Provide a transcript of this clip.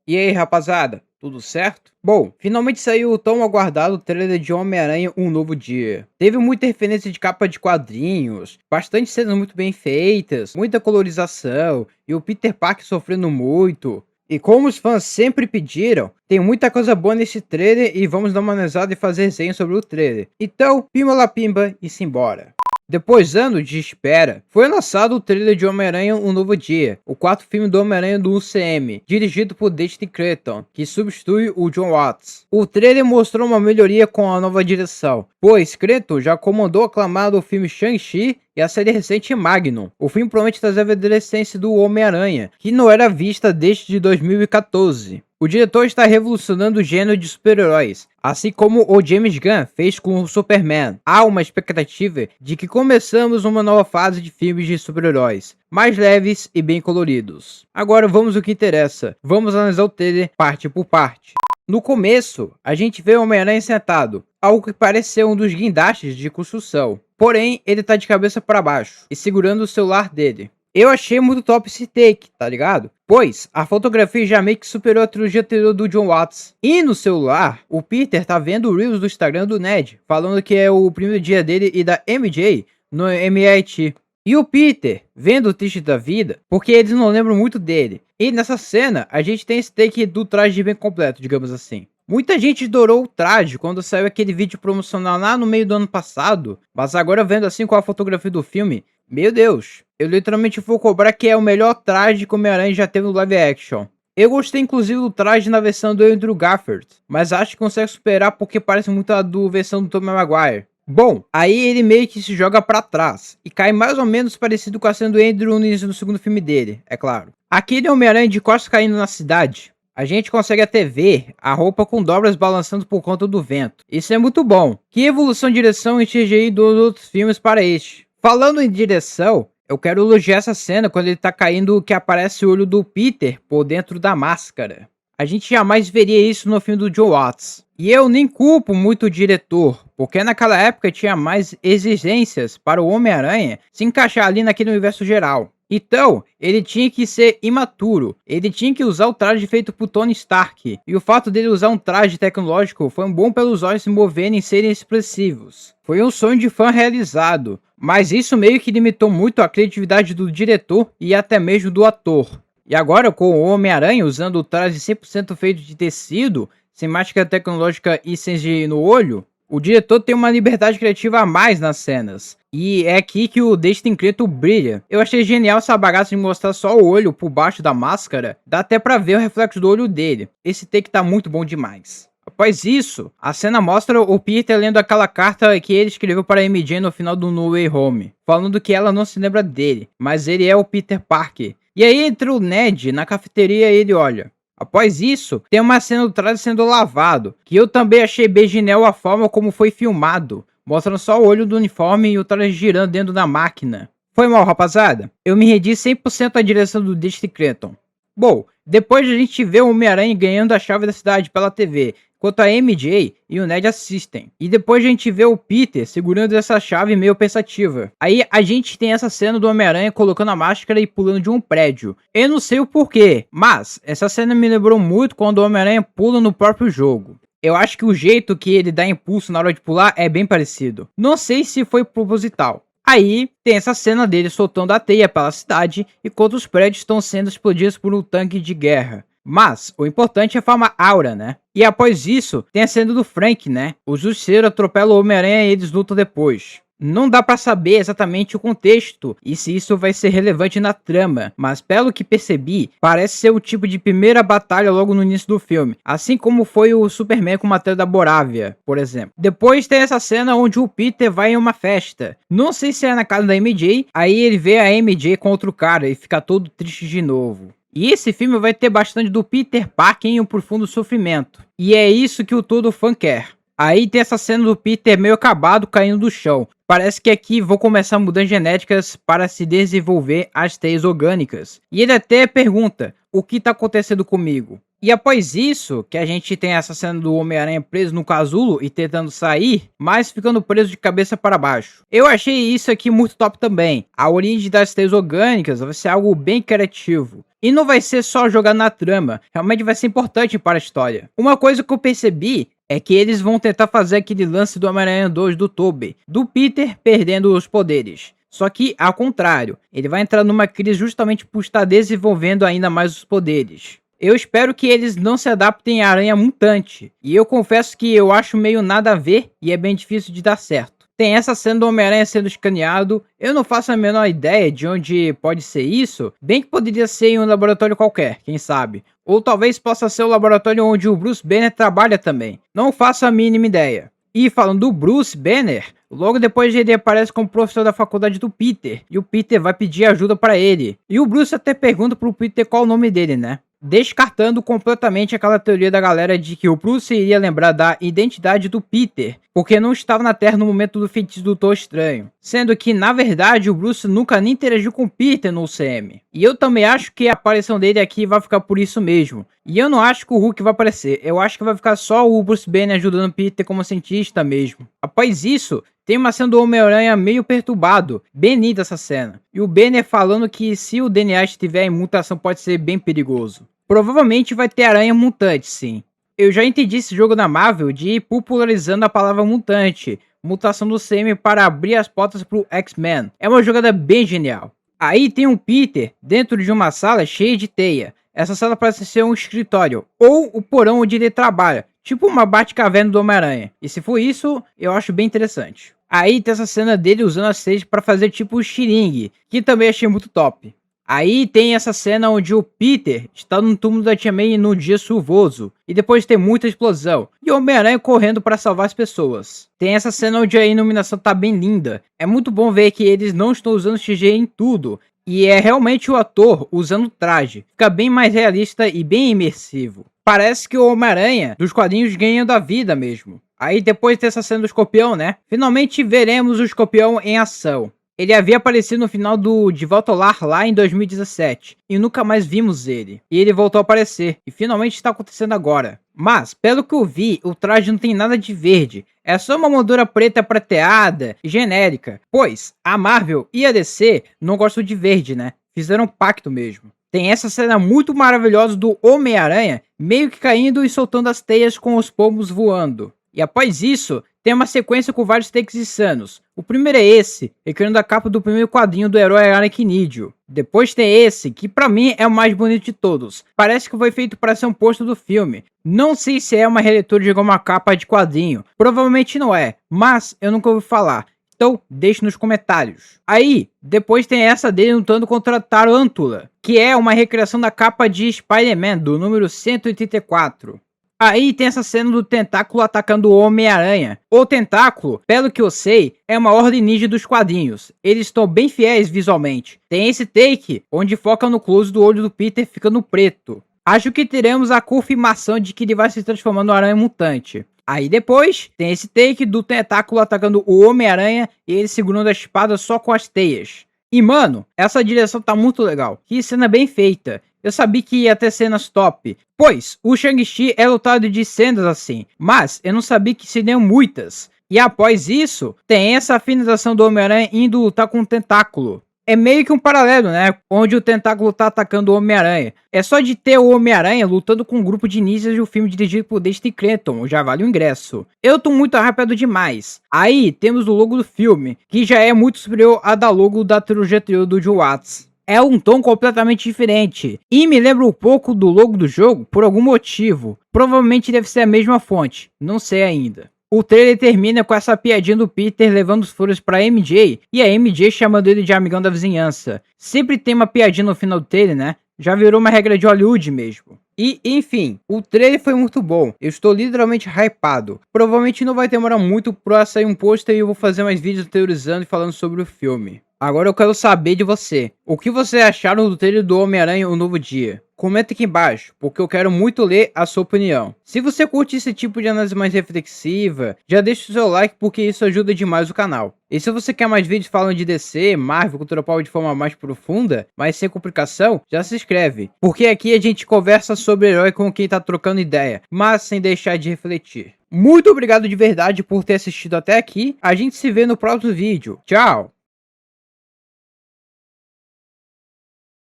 E aí, rapaziada, tudo certo? Bom, finalmente saiu o tão aguardado trailer de Homem-Aranha Um Novo Dia. Teve muita referência de capa de quadrinhos, bastante cenas muito bem feitas, muita colorização e o Peter Parker sofrendo muito. E como os fãs sempre pediram, tem muita coisa boa nesse trailer e vamos dar uma analisada e fazer resenha sobre o trailer. Então, pimba la pimba e simbora. Depois de anos de espera, foi lançado o trailer de Homem-Aranha Um Novo Dia, o quarto filme do Homem-Aranha do UCM, dirigido por Destin Cretton, que substitui o John Watts. O trailer mostrou uma melhoria com a nova direção, pois Cretton já comandou o aclamado filme Shang-Chi e a série recente Magnum. O filme promete trazer a adolescência do Homem-Aranha, que não era vista desde 2014. O diretor está revolucionando o gênero de super-heróis, assim como o James Gunn fez com o Superman. Há uma expectativa de que começamos uma nova fase de filmes de super-heróis, mais leves e bem coloridos. Agora vamos ao que interessa, vamos analisar o trailer parte por parte. No começo, a gente vê o Homem-Aranha sentado, algo que parece ser um dos guindastes de construção. Porém, ele tá de cabeça para baixo e segurando o celular dele. Eu achei muito top esse take, tá ligado? Pois a fotografia já meio que superou a trilogia anterior do John Watts. E no celular, o Peter tá vendo o Reels do Instagram do Ned, falando que é o primeiro dia dele e da MJ no MIT. E o Peter, vendo o triste da vida, porque eles não lembram muito dele. E nessa cena, a gente tem esse take do traje bem completo, digamos assim. Muita gente adorou o traje quando saiu aquele vídeo promocional lá no meio do ano passado, mas agora vendo assim com a fotografia do filme, meu Deus, eu literalmente vou cobrar que é o melhor traje que o Homem-Aranha já teve no live action. Eu gostei inclusive do traje na versão do Andrew Garfield, mas acho que consegue superar porque parece muito a do versão do Tobey Maguire. Bom, aí ele meio que se joga pra trás, e cai mais ou menos parecido com a cena do Andrew no início do segundo filme dele, é claro. Aquele Homem-Aranha de costas caindo na cidade, a gente consegue até ver a roupa com dobras balançando por conta do vento. Isso é muito bom. Que evolução de direção e CGI dos outros filmes para este. Falando em direção, eu quero elogiar essa cena quando ele tá caindo que aparece o olho do Peter por dentro da máscara. A gente jamais veria isso no filme do John Watts. E eu nem culpo muito o diretor, porque naquela época tinha mais exigências para o Homem-Aranha se encaixar ali naquele universo geral. Então, ele tinha que ser imaturo, ele tinha que usar o traje feito por Tony Stark, e o fato dele usar um traje tecnológico foi um bom pelos olhos se moverem e serem expressivos. Foi um sonho de fã realizado, mas isso meio que limitou muito a criatividade do diretor e até mesmo do ator. E agora com o Homem-Aranha usando o traje 100% feito de tecido, sem máscara tecnológica e CGI no olho, o diretor tem uma liberdade criativa a mais nas cenas. E é aqui que o Destin Cretton brilha. Eu achei genial essa bagaça de mostrar só o olho por baixo da máscara. Dá até pra ver o reflexo do olho dele. Esse take tá muito bom demais. Após isso, a cena mostra o Peter lendo aquela carta que ele escreveu para a MJ no final do No Way Home. Falando que ela não se lembra dele, mas ele é o Peter Parker. E aí entra o Ned na cafeteria e ele olha. Após isso, tem uma cena do traje sendo lavado, que eu também achei bem genial a forma como foi filmado, mostrando só o olho do uniforme e o traje girando dentro da máquina. Foi mal, rapaziada? Eu me rendi 100% à direção do Destin Cretton. Bom, depois a gente vê o Homem-Aranha ganhando a chave da cidade pela TV, enquanto a MJ e o Ned assistem. E depois a gente vê o Peter segurando essa chave meio pensativa. Aí a gente tem essa cena do Homem-Aranha colocando a máscara e pulando de um prédio. Eu não sei o porquê, mas essa cena me lembrou muito quando o Homem-Aranha pula no próprio jogo. Eu acho que o jeito que ele dá impulso na hora de pular é bem parecido. Não sei se foi proposital. Aí tem essa cena dele soltando a teia pela cidade enquanto os prédios estão sendo explodidos por um tanque de guerra. Mas o importante é a forma aura, né? E após isso, tem a cena do Frank, né? O Justiceiro atropela o Homem-Aranha e eles lutam depois. Não dá pra saber exatamente o contexto e se isso vai ser relevante na trama, mas pelo que percebi, parece ser o tipo de primeira batalha logo no início do filme, assim como foi o Superman com o martelo da Borávia, por exemplo. Depois tem essa cena onde o Peter vai em uma festa. Não sei se é na casa da MJ, aí ele vê a MJ contra o cara e fica todo triste de novo. E esse filme vai ter bastante do Peter Parker em um profundo sofrimento. E é isso que o todo fã quer. Aí tem essa cena do Peter meio acabado caindo do chão. Parece que aqui vão começar mudanças genéticas para se desenvolver as teias orgânicas. E ele até pergunta, o que tá acontecendo comigo? E após isso, que a gente tem essa cena do Homem-Aranha preso no casulo e tentando sair, mas ficando preso de cabeça para baixo. Eu achei isso aqui muito top também. A origem das teias orgânicas vai ser algo bem criativo. E não vai ser só jogar na trama, realmente vai ser importante para a história. Uma coisa que eu percebi é que eles vão tentar fazer aquele lance do Homem-Aranha 2 do Tobey, do Peter perdendo os poderes. Só que, ao contrário, ele vai entrar numa crise justamente por estar desenvolvendo ainda mais os poderes. Eu espero que eles não se adaptem à aranha mutante. E eu confesso que eu acho meio nada a ver e é bem difícil de dar certo. Tem essa cena do Homem-Aranha sendo escaneado, eu não faço a menor ideia de onde pode ser isso, bem que poderia ser em um laboratório qualquer, quem sabe. Ou talvez possa ser o laboratório onde o Bruce Banner trabalha também, não faço a mínima ideia. E falando do Bruce Banner, logo depois ele aparece como professor da faculdade do Peter, e o Peter vai pedir ajuda para ele. E o Bruce até pergunta pro Peter qual o nome dele, né? Descartando completamente aquela teoria da galera de que o Bruce iria lembrar da identidade do Peter, porque não estava na Terra no momento do feitiço do Doutor Estranho. Sendo que, na verdade, o Bruce nunca nem interagiu com o Peter no UCM. E eu também acho que a aparição dele aqui vai ficar por isso mesmo. E eu não acho que o Hulk vai aparecer, eu acho que vai ficar só o Bruce Banner ajudando o Peter como cientista mesmo. Após isso, tem uma cena do Homem-Aranha meio perturbado, bem linda essa cena. E o Banner falando que se o DNA estiver em mutação pode ser bem perigoso. Provavelmente vai ter aranha mutante, sim. Eu já entendi esse jogo da Marvel de ir popularizando a palavra mutante, mutação do CM para abrir as portas pro X-Men. É uma jogada bem genial. Aí tem um Peter dentro de uma sala cheia de teia. Essa sala parece ser um escritório, ou o porão onde ele trabalha, tipo uma Batcaverna do Homem-Aranha. E se for isso, eu acho bem interessante. Aí tem essa cena dele usando as teias para fazer tipo o xiringue, que também achei muito top. Aí tem essa cena onde o Peter está no túmulo da Tia May num dia chuvoso, e depois tem muita explosão, e o Homem-Aranha correndo para salvar as pessoas. Tem essa cena onde a iluminação tá bem linda, é muito bom ver que eles não estão usando CG em tudo, e é realmente o ator usando traje, fica bem mais realista e bem imersivo. Parece que o Homem-Aranha dos quadrinhos ganha da vida mesmo. Aí depois dessa cena do Escorpião, né, finalmente veremos o Escorpião em ação. Ele havia aparecido no final do De Volta ao Lar lá em 2017, e nunca mais vimos ele. E ele voltou a aparecer, e finalmente está acontecendo agora. Mas, pelo que eu vi, o traje não tem nada de verde, é só uma moldura preta prateada e genérica, pois a Marvel e a DC não gostam de verde, né? Fizeram um pacto mesmo. Tem essa cena muito maravilhosa do Homem-Aranha meio que caindo e soltando as teias com os pombos voando. E após isso, tem uma sequência com vários takes insanos. O primeiro é esse, recriando a capa do primeiro quadrinho do herói Aracnídeo. Depois tem esse, que pra mim é o mais bonito de todos. Parece que foi feito para ser um pôster do filme. Não sei se é uma releitura de alguma capa de quadrinho. Provavelmente não é, mas eu nunca ouvi falar. Então, deixe nos comentários. Aí, depois tem essa dele lutando contra a Tarântula, que é uma recriação da capa de Spider-Man, do número 184. Aí tem essa cena do Tentáculo atacando o Homem-Aranha. O Tentáculo, pelo que eu sei, é uma ordem ninja dos quadrinhos. Eles estão bem fiéis visualmente. Tem esse take, onde foca no close do olho do Peter ficando preto. Acho que teremos a confirmação de que ele vai se transformar no Aranha Mutante. Aí depois, tem esse take do Tentáculo atacando o Homem-Aranha e ele segurando a espada só com as teias. E mano, essa direção tá muito legal. Que cena bem feita. Eu sabia que ia ter cenas top, pois o Shang-Chi é lotado de cenas assim, mas eu não sabia que seriam muitas. E após isso, tem essa finalização do Homem-Aranha indo lutar com o Tentáculo. É meio que um paralelo, né? Onde o Tentáculo tá atacando o Homem-Aranha. É só de ter o Homem-Aranha lutando com um grupo de ninjas de um filme dirigido por Destin Cretton, já vale o ingresso. Eu tô muito hypado demais. Aí temos o logo do filme, que já é muito superior a da logo da trilogia anterior do Joe Watts. É um tom completamente diferente, e me lembra um pouco do logo do jogo por algum motivo. Provavelmente deve ser a mesma fonte, não sei ainda. O trailer termina com essa piadinha do Peter levando os flores pra MJ, e a MJ chamando ele de amigão da vizinhança. Sempre tem uma piadinha no final do trailer, né? Já virou uma regra de Hollywood mesmo. E, enfim, o trailer foi muito bom, eu estou literalmente hypado. Provavelmente não vai demorar muito pra sair um pôster e eu vou fazer mais vídeos teorizando e falando sobre o filme. Agora eu quero saber de você. O que você acharam do trailer do Homem-Aranha Um Novo Dia? Comenta aqui embaixo, porque eu quero muito ler a sua opinião. Se você curte esse tipo de análise mais reflexiva, já deixa o seu like porque isso ajuda demais o canal. E se você quer mais vídeos falando de DC, Marvel, cultura pop de forma mais profunda, mas sem complicação, já se inscreve. Porque aqui a gente conversa sobre herói com quem tá trocando ideia, mas sem deixar de refletir. Muito obrigado de verdade por ter assistido até aqui. A gente se vê no próximo vídeo. Tchau!